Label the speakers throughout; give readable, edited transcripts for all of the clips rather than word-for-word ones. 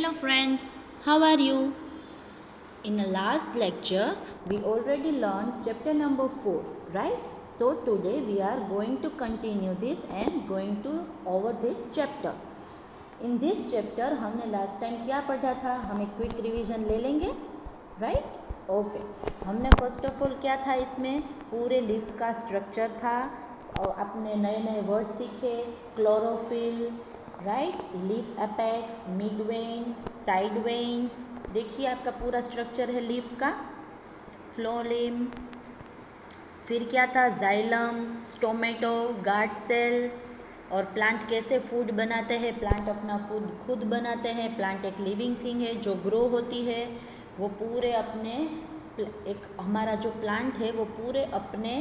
Speaker 1: Hello friends, how are you? In the last lecture, we already learned chapter number 4, right? So today we are going to continue this and going to over this chapter. In this chapter हमने last time क्या पढ़ा था? हम एक quick revision ले लेंगे, right? Okay हमने first of all क्या था इसमें पूरे लीफ का स्ट्रक्चर था और अपने नए नए वर्ड सीखे chlorophyll right leaf apex mid when side veins देखिए आपका पूरा स्ट्रक्चर है लीफ का फ्लोएम फिर क्या था जाइलम स्टोमेटो गार्ड सेल और प्लांट कैसे फूड बनाते हैं प्लांट अपना फूड खुद बनाते हैं प्लांट एक लिविंग थिंग है जो ग्रो होती है वो पूरे अपने एक हमारा जो प्लांट है वो पूरे अपने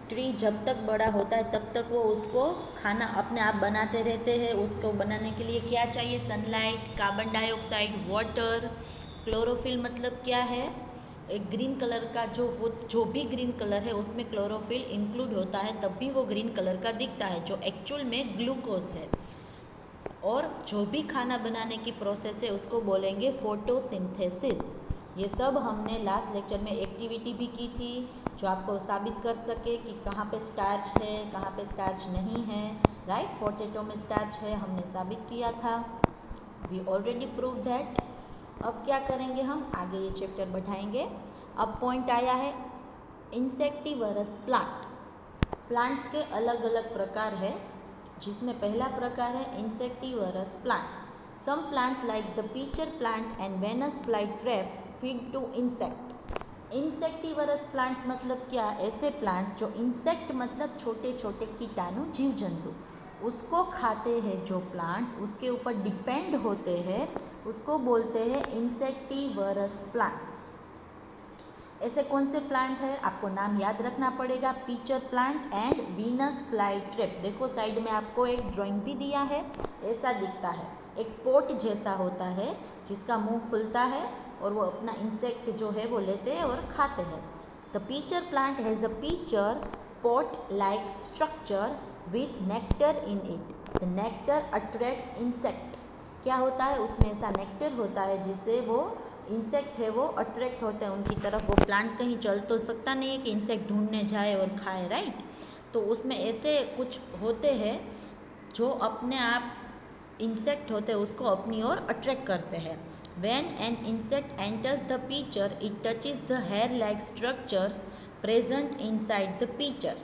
Speaker 1: ट्री जब तक बड़ा होता है तब तक वो उसको खाना अपने आप बनाते रहते हैं उसको बनाने के लिए क्या चाहिए sunlight carbon dioxide water chlorophyll मतलब क्या है एक ग्रीन कलर का जो भी ग्रीन कलर है उसमें क्लोरोफिल इंक्लूड होता है तब भी वो ग्रीन कलर का दिखता है जो एक्चुअल में ग्लूकोज है और जो भी खाना बनाने की प्रोसेस है उसको बोलेंगे फोटोसिंथेसिस ये सब हमने लास्ट लेक्चर में एक्टिविटी भी की थी जो आपको साबित कर सके कि कहाँ पे स्टार्च है कहाँ पे स्टार्च नहीं है राइट पोटैटो में स्टार्च है हमने साबित किया था वी ऑलरेडी प्रूव दैट अब क्या करेंगे हम आगे ये चैप्टर बढ़ाएंगे अब पॉइंट आया है इंसेक्टिवरस प्लांट्स के अलग अलग प्रकार है जिसमें पहला प्रकार है insectivorous plants some plants like the pitcher plant and Venus fly trap feed to insect insectivorous plants मतलब क्या ऐसे प्लांट्स जो इंसेक्ट मतलब छोटे छोटे कीटाणु जीव जंतु उसको खाते हैं जो प्लांट्स उसके ऊपर डिपेंड होते हैं उसको बोलते हैं इंसेक्टिवरस प्लांट्स ऐसे कौन से प्लांट है आपको नाम याद रखना पड़ेगा pitcher plant and Venus fly trap देखो साइड में आपको एक ड्राइंग भी दिया है ऐसा दिखता है एक पोट जैसा होता है जिसका मुंह खुलता है और वो अपना इंसेक्ट जो है वो लेते हैं और खाते हैं the pitcher plant has a pitcher pot like structure with nectar in it the nectar attracts insect क्या होता है उसमें ऐसा नेक्टर होता है जिससे वो इंसेक्ट है वो अट्रैक्ट होते हैं उनकी तरफ वो प्लांट कहीं चल तो सकता नहीं है कि इंसेक्ट ढूंढने जाए और खाए राइट तो उसमें ऐसे कुछ होते हैं जो अपने आप इंसेक्ट होते हैं उसको अपनी ओर अट्रैक्ट करते हैं When an insect enters the pitcher, it touches the hair-like structures present inside the pitcher.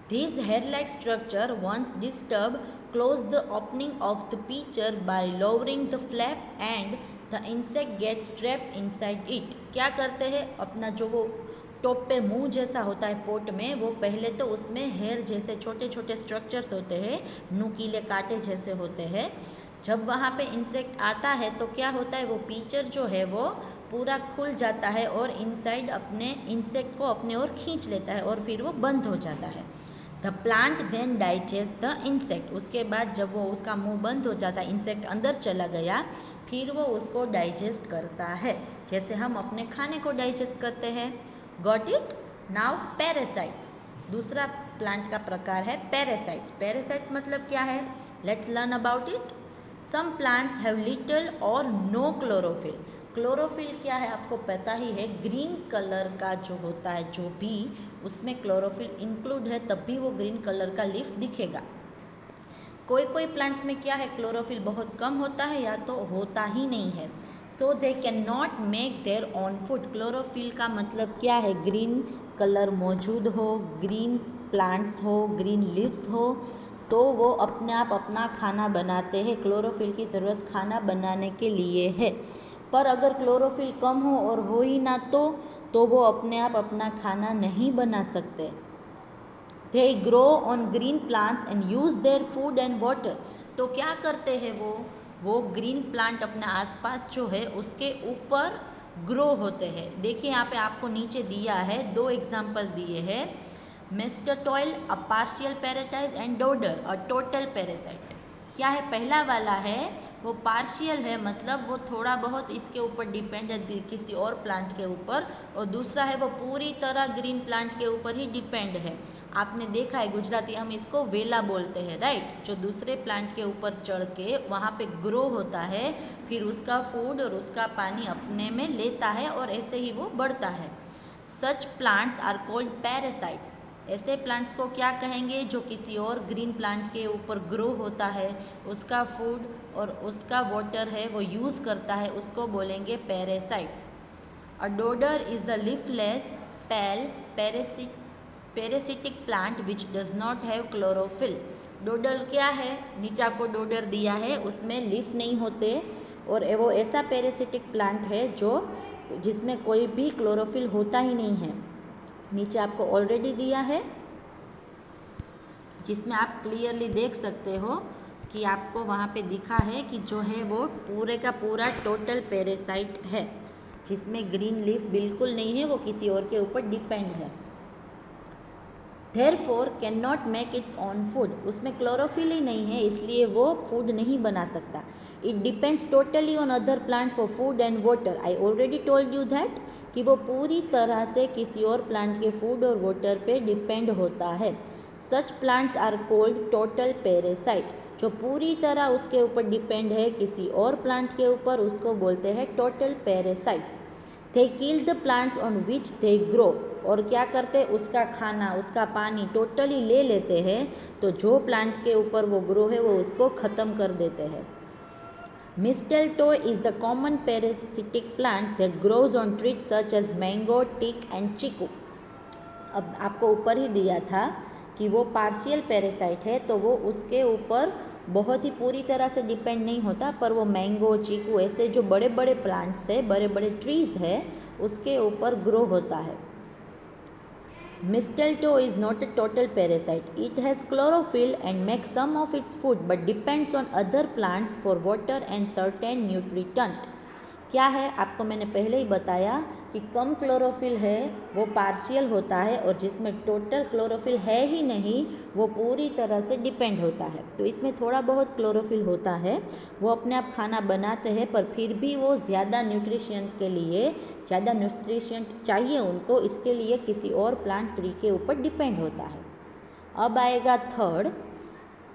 Speaker 1: These hair-like structures, once disturbed, close the opening of the pitcher by lowering the flap and the insect gets trapped inside it. क्या करते हैं अपना जो वो top पे मुंह जैसा होता है पोट में वो पहले तो उसमें हेयर जैसे छोटे छोटे स्ट्रक्चर्स होते हैं नुकीले कांटे जैसे होते हैं जब वहाँ पे इंसेक्ट आता है तो क्या होता है वो पीचर जो है वो पूरा खुल जाता है और इनसाइड अपने इंसेक्ट को अपने ओर खींच लेता है और फिर वो बंद हो जाता है the plant then digest the insect उसके बाद जब वो उसका मुंह बंद हो जाता है इंसेक्ट अंदर चला गया फिर वो उसको डाइजेस्ट करता है जैसे हम अपने खाने को डाइजेस्ट करते हैं गॉट इट नाउ पैरासाइट्स दूसरा प्लांट का प्रकार है पैरासाइट्स मतलब क्या है let's learn about it some plants have little और नो क्लोरोफिल क्या है आपको पता ही है ग्रीन कलर का जो होता है जो भी उसमें क्लोरोफिल इंक्लूड है तब भी वो ग्रीन कलर का लीफ दिखेगा कोई प्लांट्स में क्या है क्लोरोफिल बहुत कम होता है या तो होता ही नहीं है so they can not make their own food chlorophyll का मतलब क्या है ग्रीन कलर मौजूद हो ग्रीन प्लांट्स हो ग्रीन लीव्स हो तो वो अपने आप अपना खाना बनाते हैं क्लोरोफिल की ज़रूरत खाना बनाने के लिए है पर अगर क्लोरोफिल कम हो और हो ही ना तो वो अपने आप अपना खाना नहीं बना सकते they grow on green plants and use their food and water तो क्या करते हैं वो ग्रीन प्लांट अपने आसपास जो है उसके ऊपर ग्रो होते हैं देखिए यहाँ पे आपको नीचे दिया है 2 एग्जाम्पल दिए हैं mistletoe a partial parasite and dodder a total parasite क्या है पहला वाला है वो पार्शियल है मतलब वो थोड़ा बहुत इसके ऊपर डिपेंड है किसी और प्लांट के ऊपर और दूसरा है वो पूरी तरह ग्रीन प्लांट के ऊपर ही डिपेंड है आपने देखा है गुजराती हम इसको वेला बोलते हैं, राइट, जो दूसरे प्लांट के ऊपर चढ़ के वहाँ पे ग्रो होता है, फिर उसका फूड और उसका पानी अपने में लेता है और ऐसे ही वो बढ़ता है। Such plants are called parasites. ऐसे प्लांट्स को क्या कहेंगे? जो किसी और ग्रीन प्लांट के ऊपर ग्रो होता है, उसका फूड और उसका वाटर है वो यूज़ करता है, उसको बोलेंगे parasites. A dodder is a leafless pale parasitic plant which does not have chlorophyll. Dodder क्या है? नीचे आपको डोडर दिया है, उसमें लीफ नहीं होते और वो ऐसा पैरासिटिक प्लांट है जो जिसमें कोई भी क्लोरोफिल होता ही नहीं है। नीचे आपको ऑलरेडी दिया है, जिसमें आप क्लियरली देख सकते हो कि आपको वहाँ पे दिखा है कि जो है वो पूरे का पूरा टोटल पैरासाइट है, जिसमें ग्रीन लीफ बिल्कुल नहीं है, वो किसी और के ऊपर डिपेंड है। Therefore can not make it's on food. उसमें क्लोरोफिल ही नहीं है, इसलिए वो फूड नहीं बना सकता। It depends totally on other plant for food and water. I already told you that कि वो पूरी तरह से किसी और प्लांट के फूड और वाटर पे डिपेंड होता है। Such plants are called total parasite. जो पूरी तरह उसके ऊपर डिपेंड है किसी और प्लांट के ऊपर, उसको बोलते हैं total parasites. They kill the plants on which they grow. और क्या करते? उसका खाना, उसका पानी टोटली ले लेते हैं, तो जो प्लांट के ऊपर वो ग्रो है वो उसको ख़त्म कर देते हैं। Mistletoe is the common parasitic plant that grows on trees such as mango, teak and chikoo. अब आपको ऊपर ही दिया था कि वो पार्शियल पैरासाइट है, तो वो उसके ऊपर बहुत ही पूरी तरह से डिपेंड नहीं होता, पर वो मैंगो, चीकू ऐसे जो बड़े बड़े प्लांट्स है, बड़े बड़े ट्रीज है, उसके ऊपर ग्रो होता है। Mistletoe is not a total parasite. It has chlorophyll and makes some of its food but depends on other plants for water and certain nutrient. क्या है? आपको मैंने पहले ही बताया कि कम क्लोरोफिल है वो पार्शियल होता है, और जिसमें टोटल क्लोरोफिल है ही नहीं वो पूरी तरह से डिपेंड होता है। तो इसमें थोड़ा बहुत क्लोरोफिल होता है, वो अपने आप खाना बनाते हैं, पर फिर भी वो ज़्यादा न्यूट्रिशंट के लिए, ज़्यादा न्यूट्रिशंट चाहिए उनको, इसके लिए किसी और प्लांट ट्री के ऊपर डिपेंड होता है। अब आएगा third,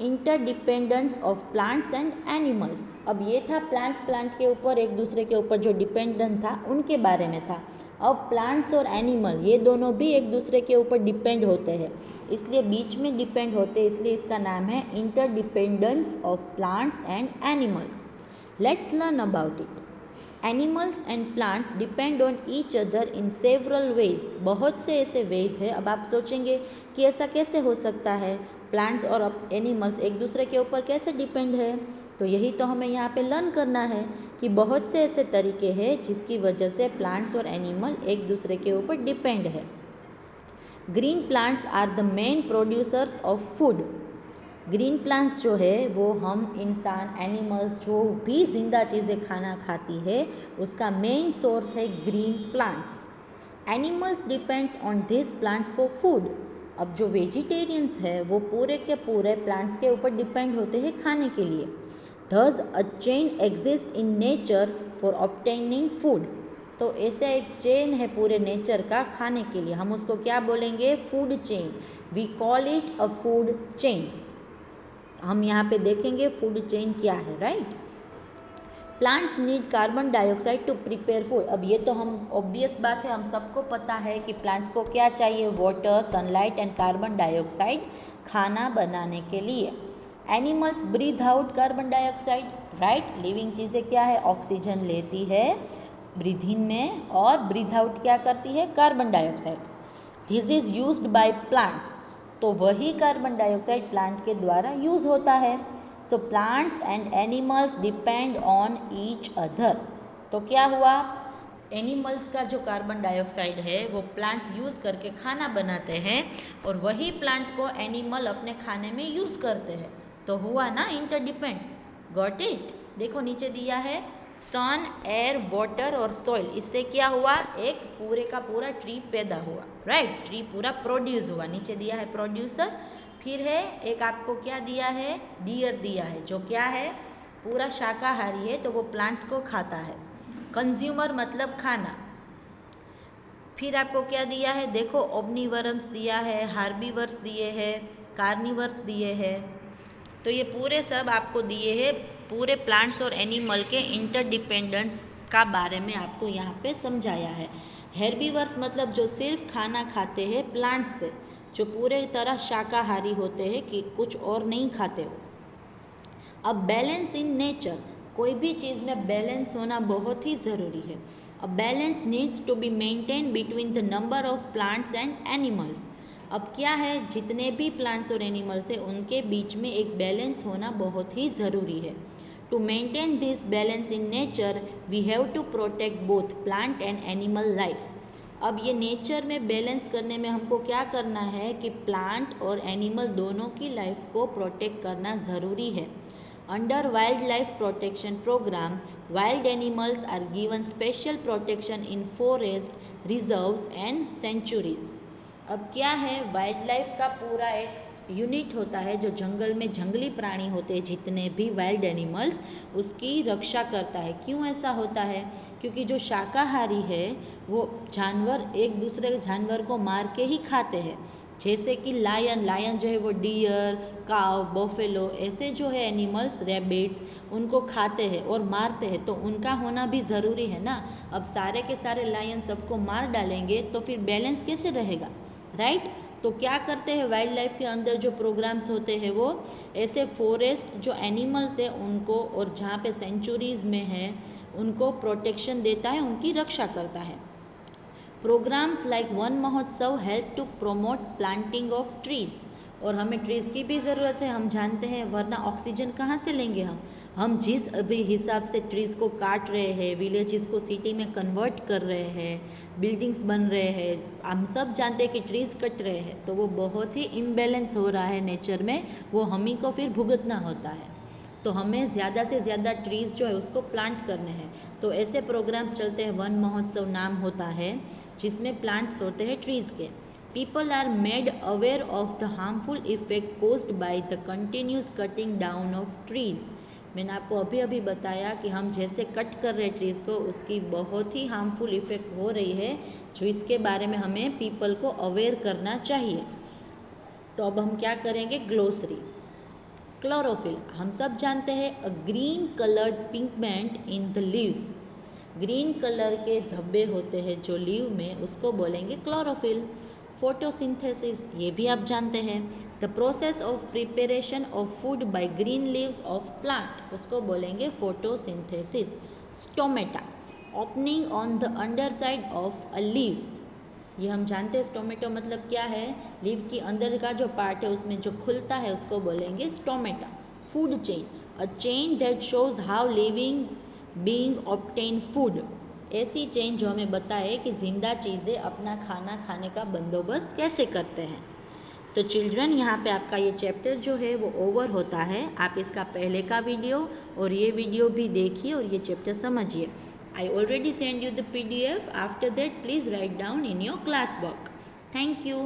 Speaker 1: interdependence of plants and animals. अब ये था प्लांट के ऊपर एक दूसरे के ऊपर जो डिपेंडेंट था उनके बारे में था। अब प्लांट्स और एनिमल ये दोनों भी एक दूसरे के ऊपर डिपेंड होते हैं, इसलिए बीच में डिपेंड होते हैं, इसलिए इसका नाम है interdependence of plants and animals. Let's learn about it. Animals and plants depend on each other in several ways. बहुत से ऐसे वेज है। अब आप सोचेंगे कि ऐसा कैसे हो सकता है, प्लांट्स और एनिमल्स एक दूसरे के ऊपर कैसे डिपेंड है? तो यही तो हमें यहाँ पे लर्न करना है कि बहुत से ऐसे तरीके हैं जिसकी वजह से प्लांट्स और एनिमल एक दूसरे के ऊपर डिपेंड है। Green plants are the main producers of food. Green plants जो है वो हम इंसान, एनिमल्स, जो भी जिंदा चीज़ें खाना खाती है, उसका मेन सोर्स है green plants. Animals depends on this plants for food. अब जो वेजिटेरियंस है वो पूरे के पूरे प्लांट्स के ऊपर डिपेंड होते हैं खाने के लिए। Thus a chain exist in nature for obtaining food. तो ऐसा एक चेन है पूरे नेचर का खाने के लिए, हम उसको क्या बोलेंगे? Food chain. We call it a food chain. हम यहाँ पे देखेंगे फूड चेन क्या है, right. Plants need carbon dioxide to prepare food. अब ये तो हम ऑब्वियस बात है, हम सबको पता है कि प्लांट्स को क्या चाहिए? Water, sunlight and carbon dioxide खाना बनाने के लिए। Animals breathe out carbon dioxide, right. Living चीज़ें क्या है? ऑक्सीजन लेती है ब्रीथिंग में, और ब्रीथ आउट क्या करती है? Carbon dioxide. This is used by plants. तो वही कार्बन डाइऑक्साइड प्लांट के द्वारा यूज होता है। So plants and animals depend on each other. तो क्या हुआ? एनिमल्स का जो कार्बन डाइऑक्साइड है वो प्लांट्स यूज़ करके खाना बनाते हैं, और वही प्लांट को एनिमल अपने खाने में यूज़ करते हैं। तो हुआ ना इंटरडिपेंड। Got it? देखो नीचे दिया है सन, एयर, वाटर और सॉइल। इससे क्या हुआ? एक पूरे का पूरा ट्री पैदा हुआ, राइट। ट्री पूरा प्रोड्यूस हुआ। नीचे दिया है प्रोड्यूसर। फिर है एक आपको क्या दिया है? डियर दिया है, जो क्या है? पूरा शाकाहारी है, तो वो प्लांट्स को खाता है। कंज्यूमर मतलब खाना। फिर आपको क्या दिया है, देखो ओमनीवर्म्स दिया है, हार्बीवर्स दिए हैं, कार्निवर्स दिए हैं। तो ये पूरे सब आपको दिए हैं, पूरे प्लांट्स और एनिमल के इंटरडिपेंडेंस का बारे में आपको यहाँ पे समझाया है। हेर्बीवर्स मतलब जो सिर्फ खाना खाते हैं प्लांट से, जो पूरे तरह शाकाहारी होते हैं कि कुछ और नहीं खाते हो। अब बैलेंस इन नेचर, कोई भी चीज़ में बैलेंस होना बहुत ही ज़रूरी है। A balance needs to be maintain between the number of plants and animals. अब क्या है, जितने भी प्लांट्स और एनिमल्स हैं उनके बीच में एक बैलेंस होना बहुत ही ज़रूरी है। To maintain this balance in nature we have to protect both plant and animal life. अब ये नेचर में बैलेंस करने में हमको क्या करना है कि प्लांट और एनिमल दोनों की लाइफ को प्रोटेक्ट करना ज़रूरी है। Under Wildlife Protection Program, wild animals are given special protection in forests, reserves and sanctuaries. अब क्या है, वाइल्ड लाइफ का पूरा एक यूनिट होता है जो जंगल में जंगली प्राणी होते हैं, जितने भी वाइल्ड एनिमल्स, उसकी रक्षा करता है। क्यों ऐसा होता है, क्योंकि जो शाकाहारी है वो जानवर एक दूसरे जानवर को मार के ही खाते हैं। जैसे कि लायन जो है वो डियर, काव, बफेलो ऐसे जो है एनिमल्स, रैबिट्स, उनको खाते हैं और मारते हैं, तो उनका होना भी ज़रूरी है ना। अब सारे के सारे लायन सबको मार डालेंगे तो फिर बैलेंस कैसे रहेगा, राइट। तो क्या करते हैं, वाइल्ड लाइफ के अंदर जो प्रोग्राम्स होते हैं वो ऐसे फॉरेस्ट जो एनिमल्स है उनको, और जहाँ पे सेंचुरीज़ में है उनको प्रोटेक्शन देता है, उनकी रक्षा करता है। Programs like Van Mahotsav help to promote planting of trees. और हमें ट्रीज़ की भी ज़रूरत है, हम जानते हैं, वरना ऑक्सीजन कहाँ से लेंगे हम जिस अभी हिसाब से ट्रीज़ को काट रहे हैं, विलेजेस को सिटी में कन्वर्ट कर रहे हैं, बिल्डिंग्स बन रहे हैं, हम सब जानते हैं कि ट्रीज़ कट रहे हैं, तो वो बहुत ही इम्बैलेंस हो रहा है नेचर में, वो हम ही को फिर भुगतना होता है। तो हमें ज़्यादा से ज़्यादा ट्रीज़ जो है उसको प्लांट करने हैं। तो ऐसे प्रोग्राम्स चलते हैं, वन महोत्सव नाम होता है, जिसमें प्लांट्स होते हैं ट्रीज़ के। People are made aware of the harmful effect caused by the continuous cutting down of trees. मैंने आपको अभी अभी बताया कि हम जैसे कट कर रहे हैं ट्रीज़ को, उसकी बहुत ही हार्मफुल इफेक्ट हो रही है, जो इसके बारे में हमें पीपल को अवेयर करना चाहिए। तो अब हम क्या करेंगे, ग्लोसरी। क्लोरोफिल, हम सब जानते हैं, a green coloured pigment in the leaves. Green colour के धब्बे होते हैं जो लीव में, उसको बोलेंगे क्लोरोफिल। फोटोसिंथेसिस, ये भी आप जानते हैं, the process of preparation of food by green leaves of plant, उसको बोलेंगे photosynthesis. Stomata, opening on the under side of a leave. ये हम जानते हैं स्टोमेटो मतलब क्या है, लीव की अंदर का जो पार्ट है उसमें जो खुलता है उसको बोलेंगे stomata. Food chain, a chain that shows how living being obtain food. ऐसी चेन जो हमें बताए कि जिंदा चीज़ें अपना खाना खाने का बंदोबस्त कैसे करते हैं। तो चिल्ड्रन, यहाँ पे आपका ये चैप्टर जो है वो ओवर होता है। आप इसका पहले का वीडियो और ये वीडियो भी देखिए और ये चैप्टर समझिए। I already sent you the PDF. After that, please write down in your class work. Thank you.